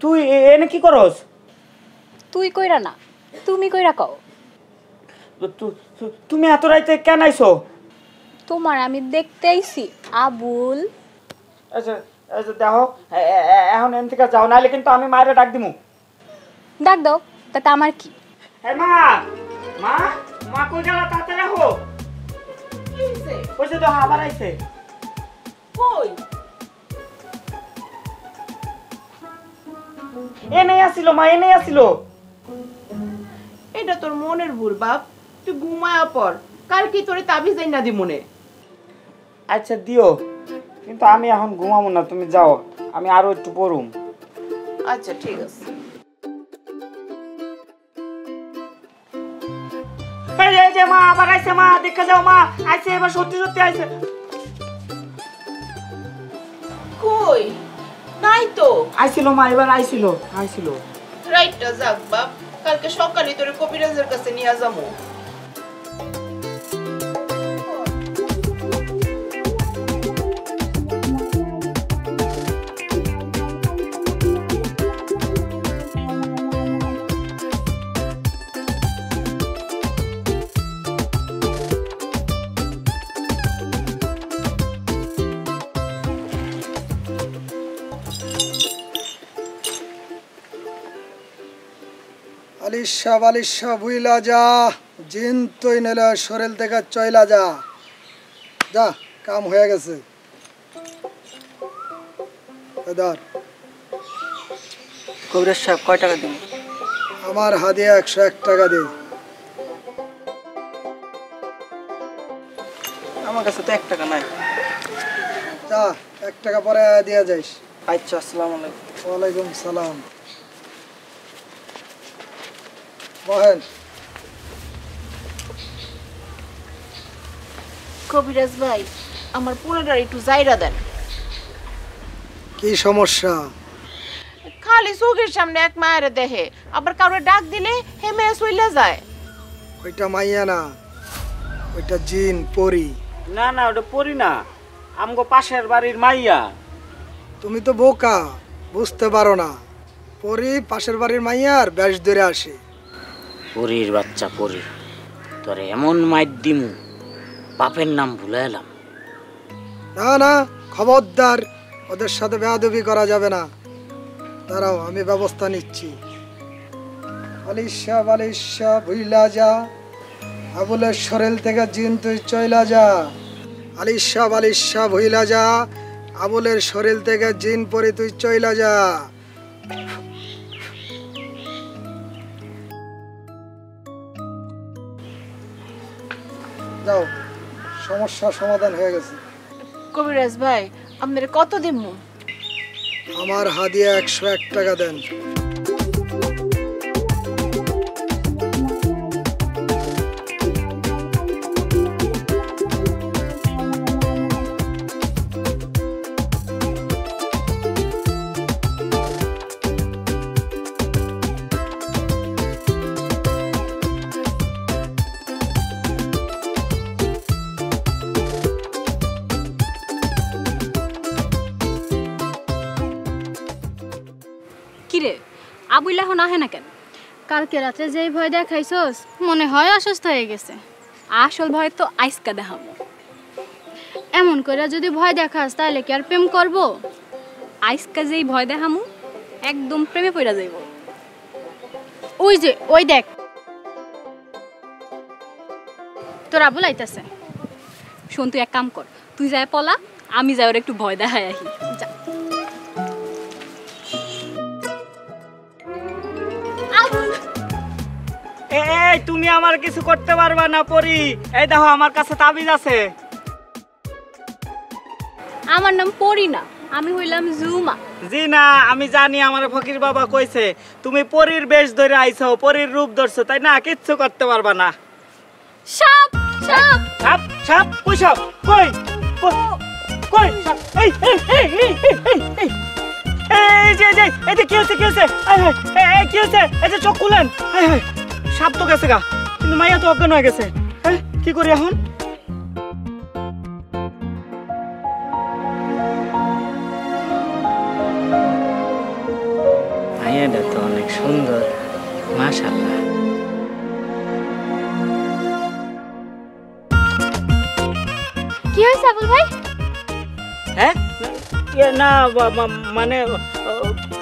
তুই এনে কি করস? তুই কইরা না, তুমি কইরা কও। তুমি এত রাইতে কেন আইছো? তোমার আমি দেখতে আইছি আবুল। আচ্ছা আচ্ছা দেখো এখন এন থেকে যাও, নাহলে কিন্তু আমি মায়ের ডাক দিমু। ডাক দাও, তাতে আমার কি? মা মা মা কই গেল? তাড়াতাড়ি আসো। কি হইছে? ওই যে তো আবার আইছে। কই? এনেই আসিল মা, এনেই আসিল। এটা তোর মনের ভুল বাপ, তুই ঘুমায়া পর, কাল কি তোরে তাবিজ দেই না দি মনে। আচ্ছা দিও, কিন্তু আমি এখন ঘুমাবো না, তুমি যাও, আমি আরো একটু পড়ুম। আচ্ছা ঠিক আছে। এই যে মা আবার আইছে, মা দেখে যাও, মা আইছে, এবার সত্যি সত্যি আইছে। কই? নাই তো। আইছিল মা, এবার আইছিল। রাইটটা যাক বাপ, কালকে সকালে তোরে কবিরাজের কাছে নিয়ে যাবো। আলিশা ভুইলা যা, জিন তুই নেলে শরীর থেকে চইলা যা। যা, কাম হয়ে গেছে। কবিরাজ সাহেব কয় টাকা দিন? আমার হাদিয়া 101 টাকা দে। আমার কাছে তো 1 টাকা নাই। যা, 1 টাকা পরে দিয়া যাইস। আচ্ছা, আসসালামু আলাইকুম। ওয়ালাইকুম সালাম। বহেন। কবিরাজ ভাই, আমার পুরোটার একটু জায়গা দেন। কি সমস্যা? খালি চোখের সামনে এক মায়ের দেখে, আবার কাউরে ডাক দিলে হে মেয়ে চইলা যায়। ওইটা মাইয়া না, ওইটা জিন পরি। না না, ওটা পড়ি না, আমগো পাশের বাড়ির মাইয়া। তুমি তো বোকা, বুঝতে পারো না। পরি পাশের বাড়ির মাইয়ার বেশ ধরে আসে। পরীর বাচ্চা পরী, তোরে এমন মাইর দিমু বাপের নাম ভুলে এলাম। না না, খবরদার, ওদের সাথে বেয়াদবি করা যাবে না। দাঁড়াও, আমি ব্যবস্থা নিচ্ছি। আলিশা ভুইলা যা, আবুলের শরীর থেকে জিন তুই চইলা যা। আলিশা ভুইলা যা, আবুলের শরীর থেকে জিন পরি তুই চইলা যা। যাও, সমস্যার সমাধান হয়ে গেছে। কবিরাজ ভাই, আপনার কত দিমু? আমার হাদিয়া 101 টাকা দেন। কিরে, আবুল এখন আহে না কেন? কালকে রাতে যেই ভয় দেখাইছস, মনে হয় অসুস্থ হয়ে গেছে। আসল ভয় তো আইসকা দেখাবো। এমন করে যদি ভয় দেখাস, তাহলে কি আর প্রেম করব? আইসকা যেই ভয় দেখামু একদম প্রেমে পড়া যাইব। ওই যে, ওই দেখ, তোর আবুল আইতাছে। শোন, তুই এক কাম কর, তুই যায় পলা, আমি যাই ওর একটু ভয় দেখাই আহি। যা। এই তুমি আমার কিছু করতে পারবা না পরি। এই দেখো, আমার কাছে তাবিজ আছে। আমার নাম পরি না, আমি হইলাম জুমা। জি না, আমি জানি, আমার ফকির বাবা কইছে তুমি পরীর বেশ ধরে আইছো, পরীর রূপ ধরছো, তাই না? কিচ্ছু করতে পারবা না। সাপ সাপ সাপ সাপ কই সাপ? কই কই সাপ? এই এই এই এই এই এই যে যে এই যে কি হচ্ছে, কি হচ্ছে? এই কি হচ্ছে? এই যে চোখ খুলেন। সাপ তো গেছে গা, কিন্তু মাইয়া তো অজ্ঞান হয়ে গেছে। হ্যাঁ, কি করি এখন? মেয়েটা তো অনেক সুন্দর, মাশাআল্লাহ। কি হয়েছে আবুল ভাই? হ্যাঁ না মানে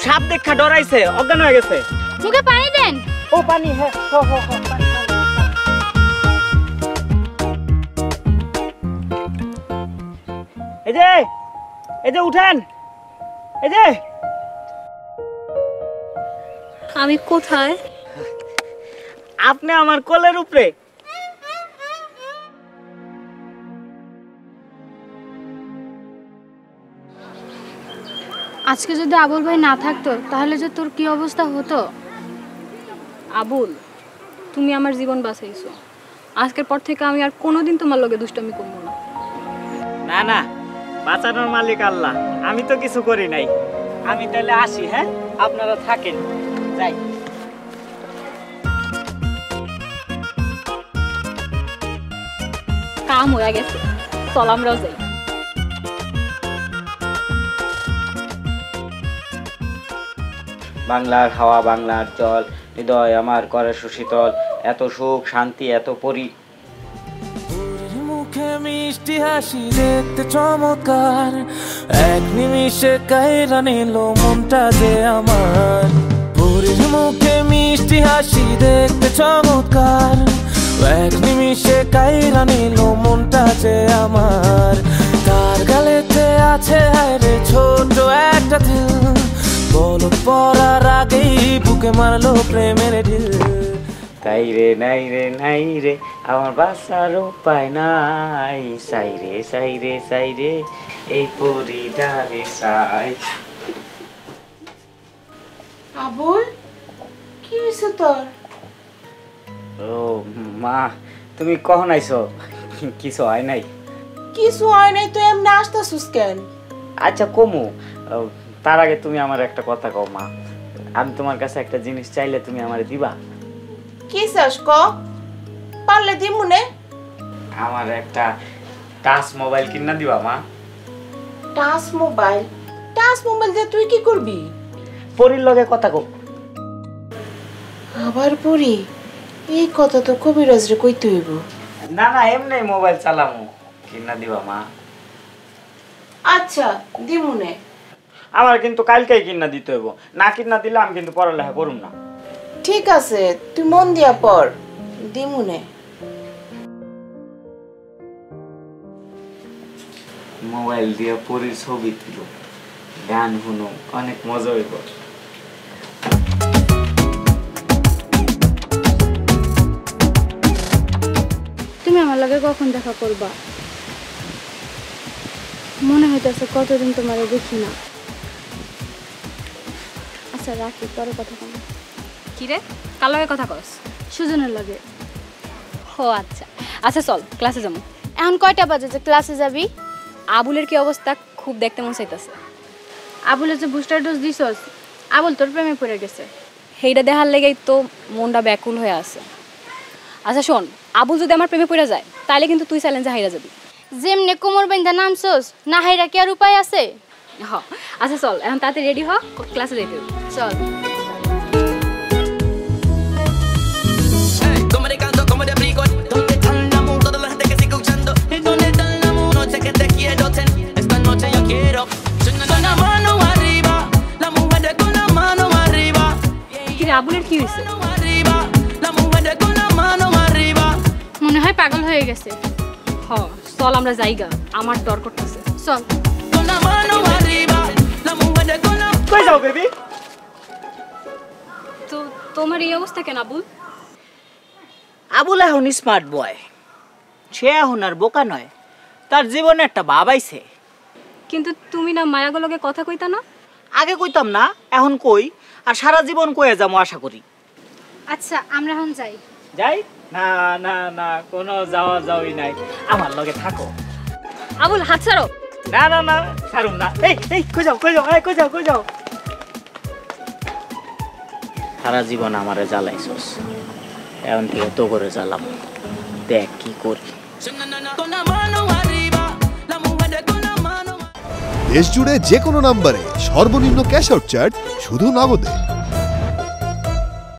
সাপ দেখা ডরাইছে, অজ্ঞান হয়ে গেছে। মুখে পানি দেন। ও পানি, হ্যাঁ পানি। এই যে উঠেন, এই যে। আমি কোথায়? আপনি আমার কোলের উপরে। আজকে যদি আবুল ভাই না থাকতো তাহলে যে তোর কি অবস্থা হতো। আবুল, তুমি আমার জীবন বাঁচাইছো। আজকের পর থেকে আমি আর কোনোদিন তোমার লগে দুষ্টামি করবো না। না না, বাঁচানোর মালিক আল্লাহ, আমি তো কিছু করি নাই। আমি তাহলে আসি, হ্যাঁ? আপনারা থাকেন, যাই। কাম হয়ে গেছে, চল আমরাও যাই। বাংলার হাওয়া, বাংলার জল, হৃদয় আমার করে সুশীতল, এত সুখ শান্তি এত পরি। মুখে মিষ্টি হাসি দেখতে চমৎকার, এক নিমিষে কাইরা নিল মনটা যে আমার। পরীর মুখে মিষ্টি হাসি দেখতে চমৎকার, এক নিমিষে কাইরা নিল মনটা যে আমার। তার গালেতে আছে হায়রে ছোট একটা দিল, বল পড়ার আগেই বুকে মারলো প্রেমের ঢিল। তাই রে নাই রে নাই রে আমার বাসার উপায় নাই, সাই রে সাই রে সাই রে এই পরিডারে সাই। আবুল, কি হয়েছে তোর? ও মা, তুমি কখন আইছো? কিছু হয় নাই। কিছু হয় নাই তো এমনি আসতেছিস কেন? আচ্ছা কমু, তার আগে তুমি আমার একটা কথা কও মা। আমি তোমার কাছে একটা জিনিস চাইলে তুমি আমারে দিবা? কি চাস ক? পারলে দিমুনে। আমার একটা টাচ মোবাইল কিনা দিবা মা? Touch mobile? টাচ মোবাইল দিয়ে তুই কি করবি? পরির লগে কথা কও। আবার পড়ি? এই কথা তো কবিরাজ রে কইতে হইব। না না, এমনি মোবাইল চালামু, কিনা দিবা মা? আচ্ছা দিমুনে। আমার কিন্তু কালকেই কিনা দিতে হইব, না কিনা দিলে আমি কিন্তু পড়ালেখা করুম না। ঠিক আছে, তুই মন দিয়া পড়, দিমুনে। মোবাইল দিয়ে পরির ছবি তুল, গান শুনো, অনেক মজা হইব। তুমি আমার লগে কখন দেখা করবা? মনে হইতেছে কতদিন তোমারে দেখি না। আচ্ছা রাখি, পরে কথা বলবো। কি রে, কার লগে কথা কস? সুজনের লাগে। ও আচ্ছা আচ্ছা, চল ক্লাসে যাবো। এখন কয়টা বাজে যে ক্লাসে যাবি? আবুলের কি অবস্থা, খুব দেখতে মন চাইতেছে। আবুলের যে বুস্টার ডোজ দিছস, আবুল তোর প্রেমে পড়ে গেছে। সেইটা দেখার লেগেই তো মনটা ব্যাকুল হয়ে আছে। আচ্ছা শোন, আবুল যদি আমার প্রেমে পড়ে যায় তাহলে কিন্তু তুই চ্যালেঞ্জে হাইরা যাবি। যেমনে কোমর বাইন্ধা নামছস, না হাইরা কি আর উপায় আছে? হ আচ্ছা চল, এখন তাড়াতাড়ি রেডি হ, ক্লাসে যেতে হবে। চল। কি রে, আবুলের কি হয়েছে? মনে হয় পাগল হয়ে গেছে। হ চল আমরা যাইগা, আমার ডর করতেছে। চল। কই যাও বেবি? তো তোমার এই অবস্থা কেন আবুল? আবুল এখন স্মার্ট বয়, সে এখন আর বোকা নয়, তার জীবনে একটা ভাব আইছে। কিন্তু তুমি না মায়াগুলোকে কথা কইতা না? আগে কইতাম না, এখন কই, আর সারা জীবন কয়ে যাবো আশা করি। আচ্ছা আমরা এখন যাই। যাই? না না না, কোনো যাওয়া যাওয়াই নাই, আমার লগে থাকো। আবুল হাত ছাড়ো। না না না, ছাড়ুম না। এই এই কই যাও, কই যাও, এই কই যাও, কই যাও? সারা জীবন আমারে জ্বালাইছস, এখন থেকে তো করে জ্বালাম, দেখ কি করি। দেশ জুড়ে যে কোনো নম্বরে সর্বনিম্ন ক্যাশ আউট চার্জ শুধু নগদে।